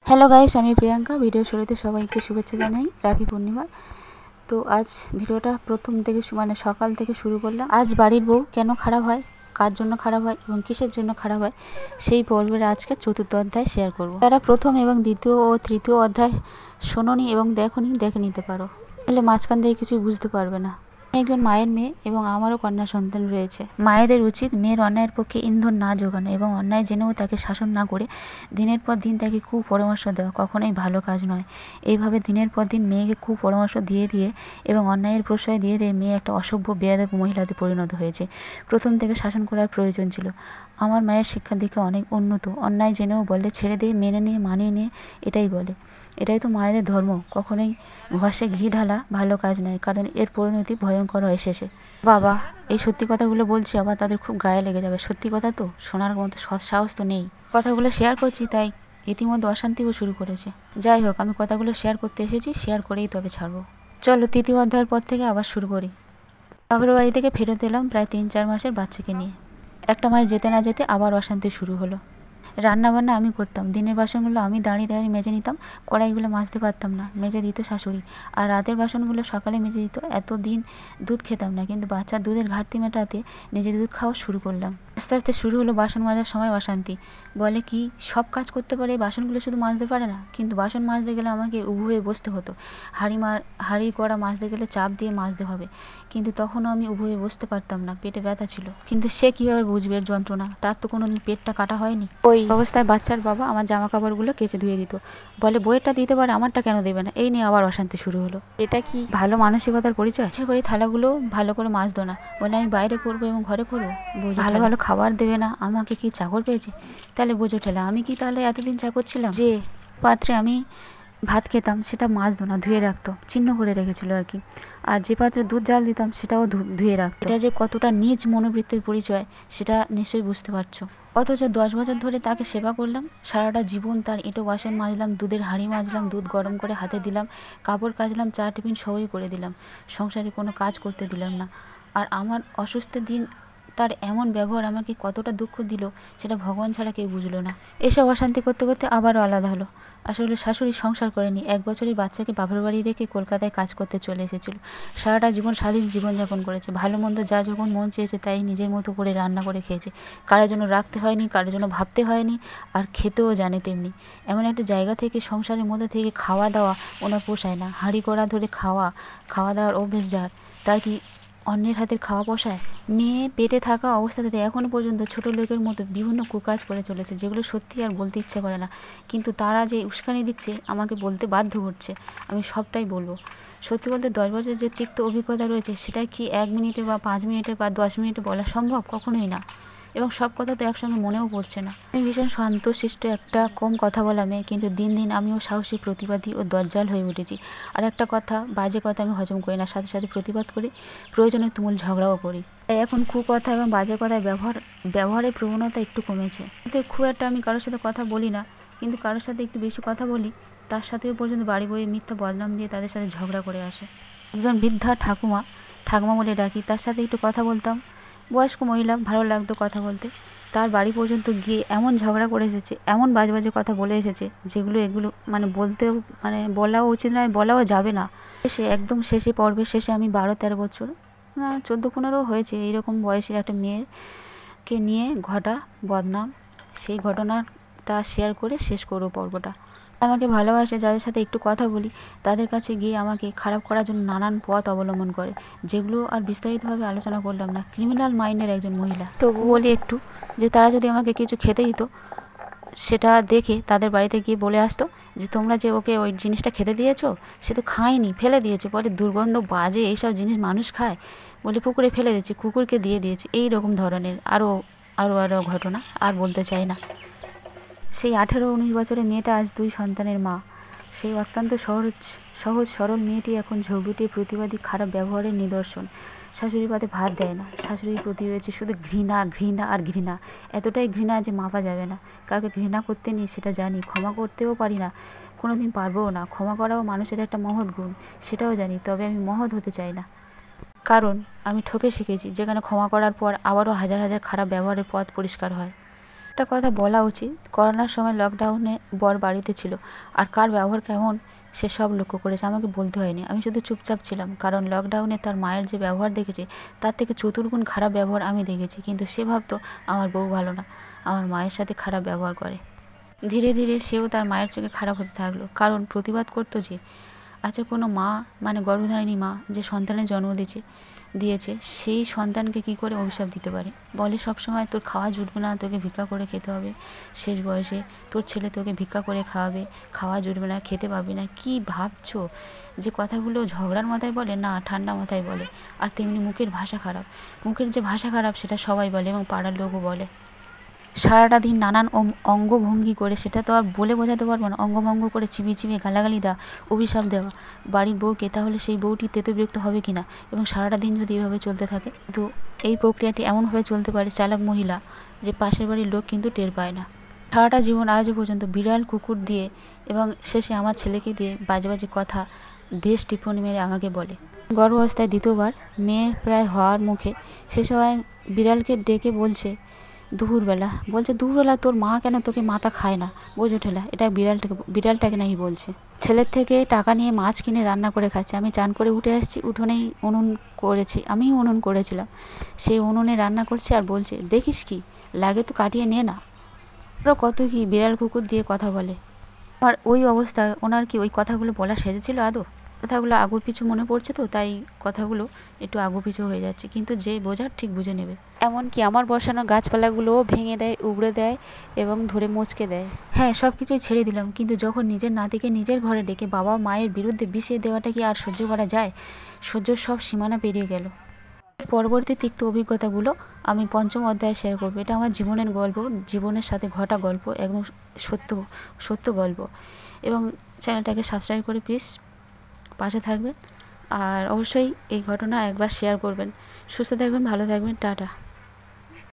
Hello guys, আমি Priyanka. Video শুরুতে সবাইকে শুভেচ্ছা জানাই রাখি পূর্ণিমার। তো আজ ভিডিওটা প্রথম থেকে সকাল থেকে শুরু করলাম। আজ বাড়ির বউ কেন খারাপ হয়, কার জন্য খারাপ হয় এবং কিসের জন্য খারাপ হয়, সেই পর্বের আজকে চতুর্থ অধ্যায় শেয়ার করব। যারা প্রথম এবং দ্বিতীয় ও তৃতীয় অধ্যায় শোনোনি এবং দেখে নিতে পারো, তাহলে মাঝখান থেকে কিছু বুঝতে পারবে না। একজন মায়ের মেয়ে এবং আমারও কন্যা সন্তান রয়েছে। মায়েদের উচিত মেয়ের অন্যায়ের পক্ষে ইন্ধন না জোগানো এবং অন্যায় জেনেও তাকে শাসন না করে দিনের পর দিন তাকে কুপরামর্শ দেওয়া কখনোই ভালো কাজ নয়। এইভাবে দিনের পর দিন মেয়েকে কুপরামর্শ দিয়ে এবং অন্যায়ের প্রশ্রয় দিয়ে মেয়ে একটা অসভ্য বেয়াদব মহিলাতে পরিণত হয়েছে। প্রথম থেকে শাসন করার প্রয়োজন ছিল। আমার মায়ের শিক্ষার দিকে অনেক উন্নত। অন্যায় জেনেও বলে ছেড়ে দিয়ে, মেনে নিয়ে, মানিয়ে নিয়ে, এটাই বলে। এটাই তো মায়েদের ধর্ম। কখনোই ঘষে ঘি ঢালা ভালো কাজ নয়, কারণ এর পরিণতি ভয়ঙ্কর হয় শেষে। বাবা, এই সত্যি কথাগুলো বলছি, আবার তাদের খুব গায়ে লেগে যাবে। সত্যি কথা তো, শোনার মতো সাহস তো নেই। কথাগুলো শেয়ার করছি, তাই ইতিমধ্যে অশান্তিও শুরু করেছে। যাই হোক, আমি কথাগুলো শেয়ার করতে এসেছি, শেয়ার করেই তবে ছাড়বো। চলো তৃতীয় অধ্যায়ের পর থেকে আবার শুরু করি। বাবার বাড়ি থেকে ফেরত এলাম প্রায় 3-4 মাসের বাচ্চাকে নিয়ে। একটা মাস যেতে না যেতে আবার অশান্তি শুরু হলো। রান্নাবান্না আমি করতাম, দিনের বাসনগুলো আমি দাঁড়িয়ে দাঁড়িয়ে মেজে নিতাম। কড়াইগুলো মাজতে পারতাম না, মেজে দিত শাশুড়ি। আর রাতের বাসনগুলো সকালে মেজে দিত। এতদিন দুধ খেতাম না, কিন্তু বাচ্চার দুধের ঘাটতি মেটাতে নিজে দুধ খাওয়া শুরু করলাম। আস্তে আস্তে শুরু হলো বাসন মাজার সময় অশান্তি। বলে কি সব কাজ করতে পারে, বাসনগুলো শুধু মাজতে পারে না। কিন্তু বাসন মাজতে গেলে আমাকে উবু হয়ে বসতে হতো। হাঁড়ি কড়া মাজতে গেলে চাপ দিয়ে মাজতে হবে, কিন্তু তখনও আমি উবু হয়ে বসতে পারতাম না, পেটে ব্যথা ছিল। কিন্তু সে কীভাবে বুঝবে এর যন্ত্রণা? তার তো কোনোদিন পেটটা কাটা হয়নি। ওই অবস্থায় বাচ্চার বাবা আমার জামা কাপড়গুলো কেচে ধুয়ে দিত। বলে বইয়েরটা দিতে পারে, আমারটা কেন দেবে না? এই নিয়ে আবার অশান্তি শুরু হলো। এটা কি ভালো মানসিকতার পরিচয়? ইচ্ছে করে থালাগুলো ভালো করে মাজতো না, বলে আমি বাইরে করবো এবং ঘরে করবো। ভালো ভালো খাবার দেবে না, আমাকে কি চাকর পেয়েছে? তাহলে বোঝো ঠেলা, আমি কি তাহলে এতদিন চাকর ছিলাম? যে পাত্রে আমি ভাত খেতাম সেটা মাজতো না, ধুয়ে রাখতো, চিহ্ন করে রেখেছিল আর কি। আর যে পাত্রে দুধ জাল দিতাম সেটাও ধুয়ে রাখতো। এটা যে কতটা নিজ মনোবৃত্তির পরিচয় সেটা নিশ্চয়ই বুঝতে পারছো। অথচ 10 বছর ধরে তাকে সেবা করলাম। সারাটা জীবন তার এঁটো বাসন মাজলাম, দুধের হাঁড়ি মাজলাম, দুধ গরম করে হাতে দিলাম, কাপড় কাচলাম, চা টিফিন সবই করে দিলাম, সংসারে কোনো কাজ করতে দিলাম না। আর আমার অসুস্থের দিন তার এমন ব্যবহার আমাকে কতটা দুঃখ দিল সেটা ভগবান ছাড়া কেউ বুঝলো না। এসব অশান্তি করতে করতে আবারও আলাদা হলো। আসলে শাশুড়ি সংসার করেনি, 1 বছরের বাচ্চাকে বাপের বাড়ি রেখে কলকাতায় কাজ করতে চলে এসেছিল। সারাটা জীবন স্বাধীন জীবনযাপন করেছে। ভালো মন্দ যা যখন মন চেয়েছে তাই নিজের মতো করে রান্না করে খেয়েছে। কারোর জন্য রাখতে হয়নি, কারোর জন্য ভাবতে হয়নি, আর খেতেও জানে তেমনি। এমন একটা জায়গা থেকে, সংসারের মধ্যে থেকে খাওয়া দাওয়া ওনার পোষায় না। হাঁড়ি কড়া ধরে খাওয়া দাওয়ার অভ্যেস যার, তার কি অন্যের হাতের খাওয়া পোষায়? মেয়ে পেটে থাকা অবস্থাতে এখনও পর্যন্ত ছোটো লোকের মতো বিভিন্ন কুকাজ করে চলেছে, যেগুলো সত্যি আর বলতে ইচ্ছা করে না। কিন্তু তারা যে উস্কানি দিচ্ছে আমাকে বলতে বাধ্য করছে, আমি সবটাই বলবো। সত্যি বলতে 10 বছর যে তিক্ত অভিজ্ঞতা রয়েছে সেটা কি 1 মিনিটে বা 5 মিনিটে বা 10 মিনিটে বলা সম্ভব? কখনোই না। এবং সব কথা তো একসঙ্গে মনেও পড়ছে না। আমি ভীষণ শান্তশিষ্ট একটা কম কথা বলা মেয়ে, কিন্তু দিন দিন আমিও সাহসী, প্রতিবাদী ও দজ্জাল হয়ে উঠেছি। আর একটা কথা, বাজে কথা আমি হজম করি না, সাথে সাথে প্রতিবাদ করি, প্রয়োজনে তুমুল ঝগড়াও করি। তাই এখন কুকথা এবং বাজে কথায় ব্যবহারের প্রবণতা একটু কমেছে। কিন্তু খুব একটা আমি কারোর সাথে কথা বলি না, কিন্তু কারোর সাথে একটু বেশি কথা বলি, তার সাথেও পর্যন্ত বাড়ি বয়ে মিথ্যা বদনাম দিয়ে তাদের সাথে ঝগড়া করে আসে। একজন বৃদ্ধা ঠাকুমা বলে ডাকি, তার সাথে একটু কথা বলতাম। বয়স্ক মহিলা, ভালো লাগতো কথা বলতে। তার বাড়ি পর্যন্ত গিয়ে এমন ঝগড়া করে এসেছে, এমন বাজে বাজে কথা বলে এসেছে, এগুলো বলতেও বলাও উচিত নয়, বলাও যাবে না। একদম শেষে, পর্বের শেষে আমি 12-13 বছর, 14-15 হয়েছে, এইরকম বয়সের একটা মেয়েকে নিয়ে ঘটা বদনাম, সেই ঘটনাটা শেয়ার করে শেষ করবো পর্বটা। আমাকে ভালোবাসে, যাদের সাথে একটু কথা বলি তাদের কাছে গিয়ে আমাকে খারাপ করার জন্য নানান পথ অবলম্বন করে, যেগুলো আর বিস্তারিতভাবে আলোচনা করলাম না। ক্রিমিনাল মাইন্ডের একজন মহিলা। তো বলি একটু যে তারা যদি আমাকে কিছু খেতে দিত, সেটা দেখে তাদের বাড়িতে গিয়ে বলে আসতো যে তোমরা যে ওকে ওই জিনিসটা খেতে দিয়েছো, সে তো খায়নি, ফেলে দিয়েছে। বলে দুর্গন্ধ, বাজে, এইসব জিনিস মানুষ খায়? বলে পুকুরে ফেলে দিয়েছে, কুকুরকে দিয়ে দিয়েছে। এই রকম ধরনের আরও ঘটনা আর বলতে চাই না। সেই 18-19 বছরের মেয়েটা আজ 2 সন্তানের মা। সেই অত্যন্ত সহজ সরল মেয়েটি এখন ঝগড়ুটে, প্রতিবাদী, খারাপ ব্যবহারের নিদর্শন। শাশুড়ি পাতে ভাত দেয় না। শাশুড়ির প্রতি রয়েছে শুধু ঘৃণা, ঘৃণা আর ঘৃণা। এতটাই ঘৃণা যে মাপা যাবে না। কাউকে ঘৃণা করতে নেই সেটা জানি, ক্ষমা করতেও পারি না, কোনোদিন পারবও না। ক্ষমা করাও মানুষের একটা মহৎ গুণ, সেটাও জানি, তবে আমি মহৎ হতে চাই না। কারণ আমি ঠকে শিখেছি, যেখানে ক্ষমা করার পর আবারও হাজার হাজার খারাপ ব্যবহারের পথ পরিষ্কার হয়। একটা কথা বলা উচিত, করোনার সময় লকডাউনে বর বাড়িতে ছিল আর কার ব্যবহার কেমন সে সব লক্ষ্য করেছে, আমাকে বলতে হয়নি। আমি শুধু চুপচাপ ছিলাম, কারণ লকডাউনে তার মায়ের যে ব্যবহার দেখেছে তার থেকে চতুর্গুণ খারাপ ব্যবহার আমি দেখেছি। কিন্তু সে ভাবতো আমার বউ ভালো না, আমার মায়ের সাথে খারাপ ব্যবহার করে। ধীরে ধীরে সেও তার মায়ের চোখে খারাপ হতে থাকলো, কারণ প্রতিবাদ করতো যে আচ্ছা কোনো মা মানে গর্ভধারিণী মা যে সন্তানের জন্ম দিয়েছে সেই সন্তানকে কি করে অভিশাপ দিতে পারে? বলে সবসময় তোর খাওয়া জুটবে না, তোকে ভিক্ষা করে খেতে হবে, শেষ বয়সে তোর ছেলে তোকে ভিক্ষা করে খাওয়াবে, খাওয়া জুটবে না, খেতে পাবি না। কি ভাবছো? যে কথাগুলো ঝগড়ার মাথায় বলে না, ঠান্ডা মাথায় বলে। আর তেমনি মুখের ভাষা খারাপ, মুখের যে ভাষা খারাপ সেটা সবাই বলে এবং পাড়ার লোকও বলে। সারাটা দিন নানান অঙ্গভঙ্গি করে, সেটা তো আর বলে বোঝাতে পারবো না, অঙ্গভঙ্গ করে চিবিয়ে চিবিয়ে গালাগালি দেওয়া, অভিশাপ দেওয়া বাড়ির বউকে, তাহলে সেই বউটি তেতো বিরক্ত হবে কি না? এবং সারাটা দিন যদি এভাবে চলতে থাকে, তো এই প্রক্রিয়াটি এমনভাবে চলতে পারে চালাক মহিলা যে পাশের বাড়ির লোক কিন্তু টের পায় না। সারাটা জীবন আজও পর্যন্ত বিড়াল কুকুর দিয়ে এবং শেষে আমার ছেলেকে দিয়ে বাজে বাজে কথা ঢেস টিপ্পনি মেরে আমাকে বলে। গর্ভাবস্থায় দ্বিতীয়বার মেয়ে প্রায় হওয়ার মুখে, সে সময় বিড়ালকে ডেকে বলছে দুপুরবেলা তোর মা কেন তোকে মাথা খায় না, বোঝো ঠেলা। এটা বিড়ালটাকে নাকি বলছে। ছেলের থেকে টাকা নিয়ে মাছ কিনে রান্না করে খাচ্ছে। আমি চান করে উঠে আসছি, উঠোনেই উনুন করেছি, আমিই উনুন করেছিলাম, সেই উনুনে রান্না করছে আর বলছে দেখিস কি লাগে তো কাটিয়ে নে না। ওরা কত কি বিড়াল কুকুর দিয়ে কথা বলে। আর ওই অবস্থায় ওনার কি ওই কথাগুলো বলা সেজেছিল আদৌ? কথাগুলো আগু পিছু মনে পড়ছে, তো তাই কথাগুলো একটু আগু পিছু হয়ে যাচ্ছে, কিন্তু যে বোঝার ঠিক বুঝে নেবে। এমনকি আমার বসানো গাছপালাগুলোও ভেঙে দেয়, উবড়ে দেয় এবং ধরে মচকে দেয়। হ্যাঁ, সব কিছুই ছেড়ে দিলাম, কিন্তু যখন নিজের নাতিকে নিজের ঘরে ডেকে বাবা মায়ের বিরুদ্ধে বিষিয়ে দেওয়াটা কি আর সহ্য করা যায়? সহ্যর সব সীমানা পেরিয়ে গেল। পরবর্তী তিক্ত অভিজ্ঞতাগুলো আমি পঞ্চম অধ্যায়ে শেয়ার করবো। এটা আমার জীবনের গল্প, জীবনের সাথে ঘটা গল্প, একদম সত্য গল্প। এবং চ্যানেলটাকে সাবস্ক্রাইব করে প্লিজ পাশে থাকবেন, আর অবশ্যই এই ঘটনা একবার শেয়ার করবেন। সুস্থ থাকবেন, ভালো থাকবেন, টাটা।